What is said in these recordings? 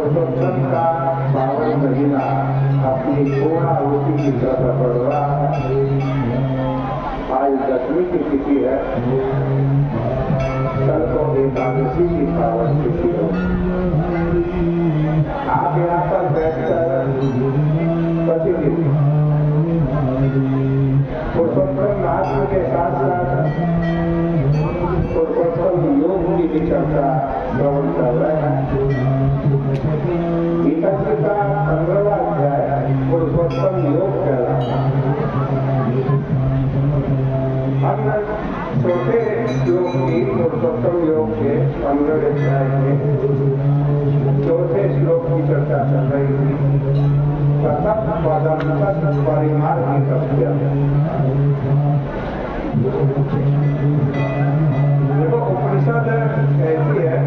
पुरुषोत्तम का पावन महीना अपनी पूर्णाहुति की तरफ बढ़ रहा है। आज 10वीं की तिथि है, कल को एकादशी की पावन तिथि हो। आप यहाँ पर बैठकर प्रतिदिन पुरुषोत्तम महात्मा के साथ साथ पुरुषोत्तम योग की भी चर्चा श्रवण कर रहे हैं। गीता जी का 15वां अध्याय पुरुषोत्तम योग कहलाता है। हम छोटे श्लोक की पुरुषोत्तम योग के 15वें अध्याय के चौथे श्लोक की चर्चा चल रही थी। कथक पदम तत् परिमार्गितव्यम्। देखो उपनिषद कहती है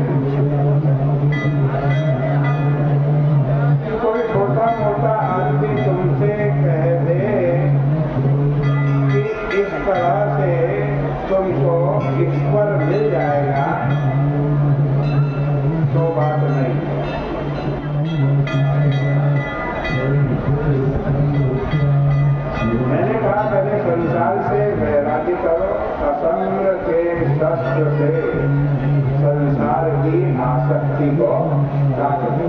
कि कोई छोटा मोटा आदमी तुमसे कह दे कि इस तरह से तुमको ईश्वर मिल जाएगा, तो बात नहीं। मैंने कहा पहले संसार से वैराग्य करो, असंग के शस्त्र से संसार की आसक्ति को काट दो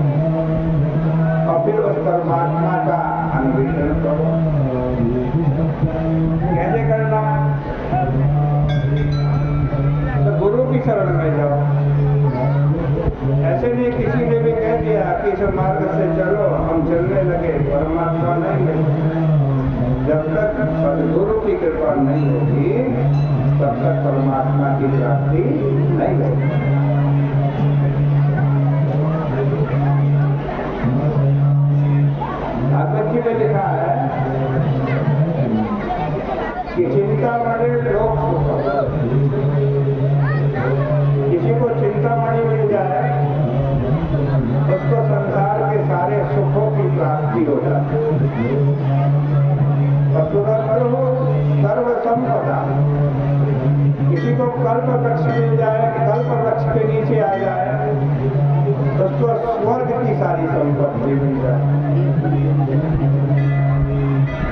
और फिर उस परमात्मा का अन्वेषण करो। कैसे करना? तो गुरु की शरण में जाओ। ऐसे नहीं किसी ने भी कह दिया कि इस मार्ग से चलो, हम चलने लगे, परमात्मा नहीं मिले। जब तक सदगुरु की कृपा नहीं होगी तब तक परमात्मा की प्राप्ति नहीं होगी। भागवत जी में लिखा है कि चिंतामणि लोक सुख। किसी को चिंतामणि मिल जाए उसको संसार के सारे सुखों की प्राप्ति हो जाती है। सर्व संपदा। किसी को कल्प वृक्ष मिल जाए, कल्प वृक्ष के नीचे आ जाए, उसको स्वर्ग की सारी संपत्ति मिल जाए।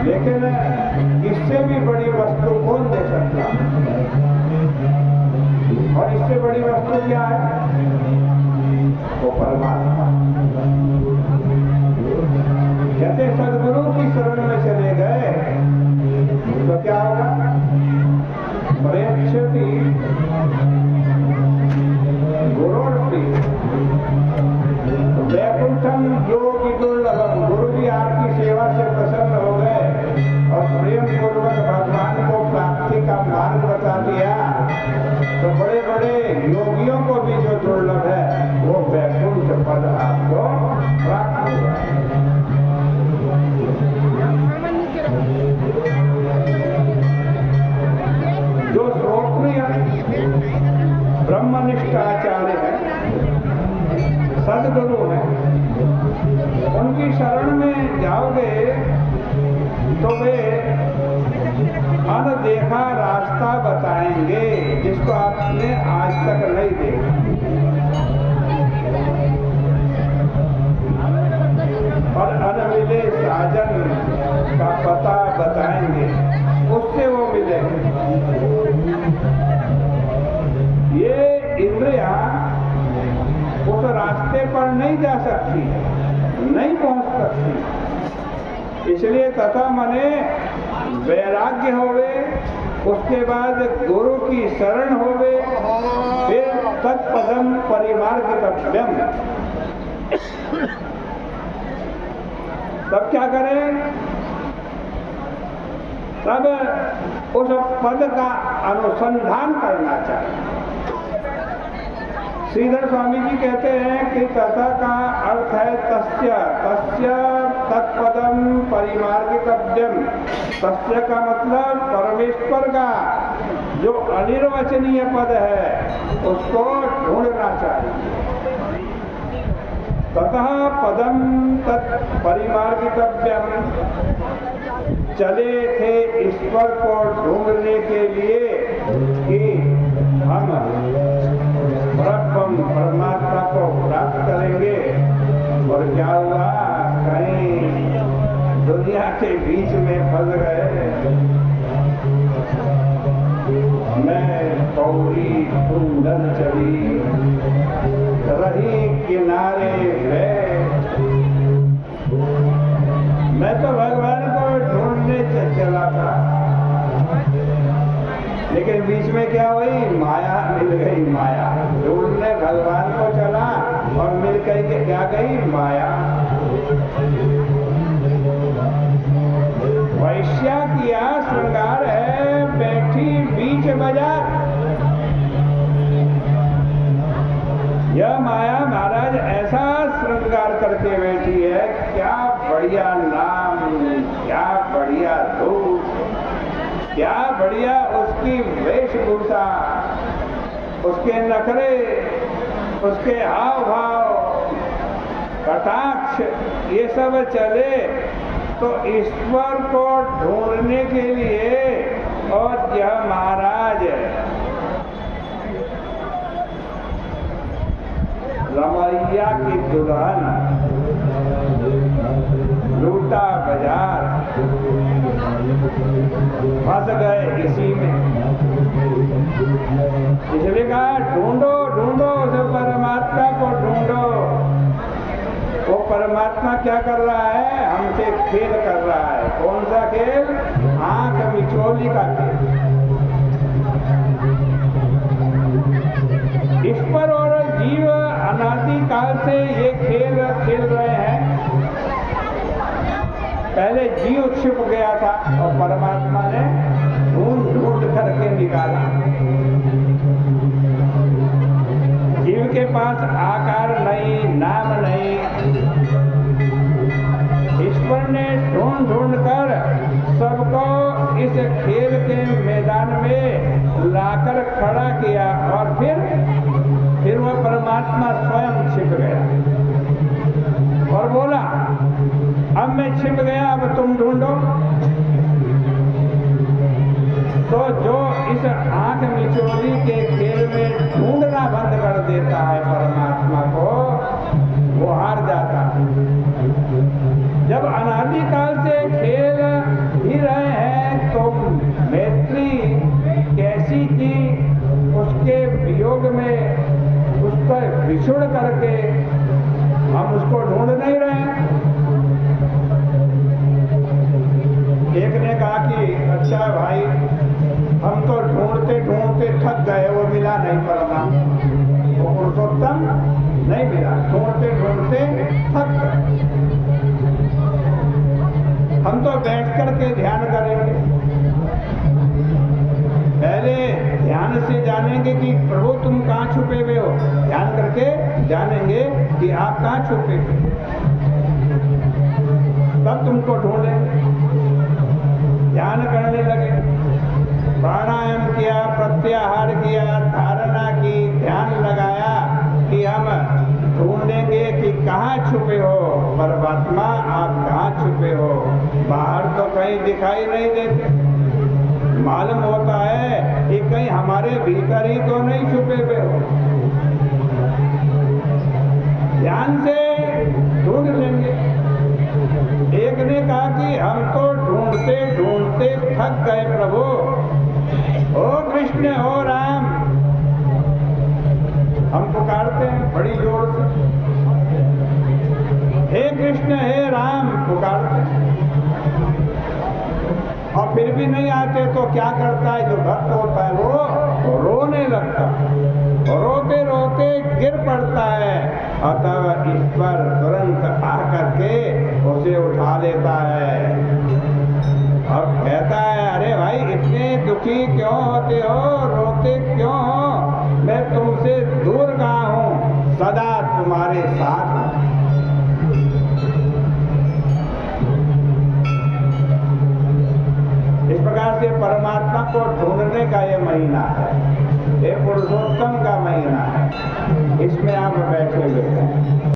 लेकिन इससे भी बड़ी वस्तु कौन दे सकता? और इससे बड़ी वस्तु क्या है? वो परमात्मा। जैसे सदगुरु की शरण में चले गए तो क्या होगा? प्रेक्षति गुरुर्पि वैकुंठम योगी दुर्लभम। गुरु जी आपकी सेवा से प्रसन्न हो गए और प्रेम पूर्वक भगवान को प्राप्ति का मार्ग बता दिया, तो बड़े बड़े योगियों को भी जो दुर्लभ है वो वैकुंठ पद आपको प्राप्त हो जाए। जो श्रोत्रिय ब्रह्मनिष्ठ आचार्य है, सदगुरु है, उनकी शरण में जाओगे तो वे अनदेखा रास्ता बताएंगे जिसको आपने आज तक नहीं देखा। और अनमिले साजन का पता बताएंगे, उससे वो मिलेंगे। ये इंद्रियां उस रास्ते पर नहीं जा सकती, नहीं पहुंच सकती। इसलिए तथा मने वैराग्य होवे, उसके बाद गुरु की शरण होवे, फिर तत्पदम परिमार्गितव्यम्। तब क्या करें? तब उस पद का अनुसंधान करना चाहिए। श्रीधर स्वामी जी कहते हैं कि तथा का अर्थ है तस्य तस्य तत्पदम परिमार्गितव्यम्। तस्य का मतलब परमेश्वर का जो अनिर्वचनीय पद है उसको ढूंढना चाहिए। ततः पदम तत् परिमार्गितव्यम्। चले थे ईश्वर को ढूंढने के लिए कि हम परमात्मा को प्राप्त करेंगे और क्या हुआ, कहीं दुनिया के बीच में फंस गए। मैं पौड़ी कुंदन चली रही किनारे गए। मैं तो भगवान को ढूंढने चला था, लेकिन बीच में क्या हुई, माया मिल गई। माया ढूंढने भगवान को चला और मिल करके क्या गई, माया। वैश्या किया श्रृंगार है, बैठी बीच बाजार। यह माया महाराज ऐसा श्रृंगार करके बैठी है, क्या बढ़िया नाम, क्या बढ़िया रूप, क्या बढ़िया उसकी वेशभूषा, उसके नखरे, उसके हाव भाव, कटाक्ष, ये सब चले तो ईश्वर को ढूंढने के लिए। और यह महाराज रमैया की दुल्हन, लूटा बाजार, फंस गए इसी में। इसलिए कहा ढूंढो ढूंढो उस परमात्मा को ढूंढो। वो परमात्मा क्या कर रहा है, हमसे खेल कर रहा है। कौन सा खेल, आंख मिचोली का खेल। ईश्वर और जीव अनादि काल से ये खेल खेल रहे हैं। पहले जीव छिप गया था और परमात्मा ने ढूंढ ढूंढ करके निकाला। जीव के पास आकार नहीं, नाम नहीं, ईश्वर ने ढूंढ ढूंढ कर सबको इस खेल के मैदान में लाकर खड़ा किया। और फिर वह परमात्मा स्वयं छिप गया और बोला, अब मैं छिप गया, अब तुम ढूंढो। तो जो इस आंख मिचोली के खेल में ढूंढना बंद कर देता है परमात्मा को, वो हार जाता है। जब अनादिकाल से खेल ही रहे हैं तो मैत्री कैसी थी, उसके वियोग में उसको विछुड़ करके हम उसको ढूंढ नहीं रहे। एक ने कहा कि अच्छा भाई, हम तो ढूंढते ढूंढते थक गए, वो मिला नहीं परमात्मा, वो पुरुषोत्तम नहीं मिला, ढूंढते ढूंढते थक गए। हम तो बैठ करके ध्यान करेंगे, पहले ध्यान से जानेंगे कि प्रभु तुम कहाँ छुपे हुए हो। ध्यान करके जानेंगे कि आप कहाँ छुपे हुए, तब तुमको ढूंढेंगे। ध्यान करने लगे, प्राणायाम किया, प्रत्याहार किया, धारणा की, ध्यान लगाया कि हम ढूंढेंगे कि कहाँ छुपे हो परमात्मा, आप कहाँ छुपे हो। बाहर तो कहीं दिखाई नहीं देते, मालूम होता है कि कहीं हमारे भीतर ही तो नहीं छुपे हुए हो। ध्यान से ढूंढ लेंगे। एक ने कहा कि हम तो ढूंढते ढूंढते थक गए प्रभु, ओ कृष्ण ओ राम, हम पुकारते हैं बड़ी जोर से, हे कृष्ण हे राम पुकारते हैं, और फिर भी नहीं आते तो क्या करता है जो भक्त होता है, वो रोने लगता है, रोते रोते गिर पड़ता है। अतः ईश्वर तुरंत आकर के उसे उठा लेता है और कहता है, अरे भाई इतने दुखी क्यों होते हो, रोते क्यों हो, मैं तुमसे दूर कहाँ हूँ, सदा तुम्हारे साथ हूँ। इस प्रकार से परमात्मा को ढूंढने का ये महीना है, ये पुरुषोत्तम का महीना है, इसमें आप बैठे हुए हैं।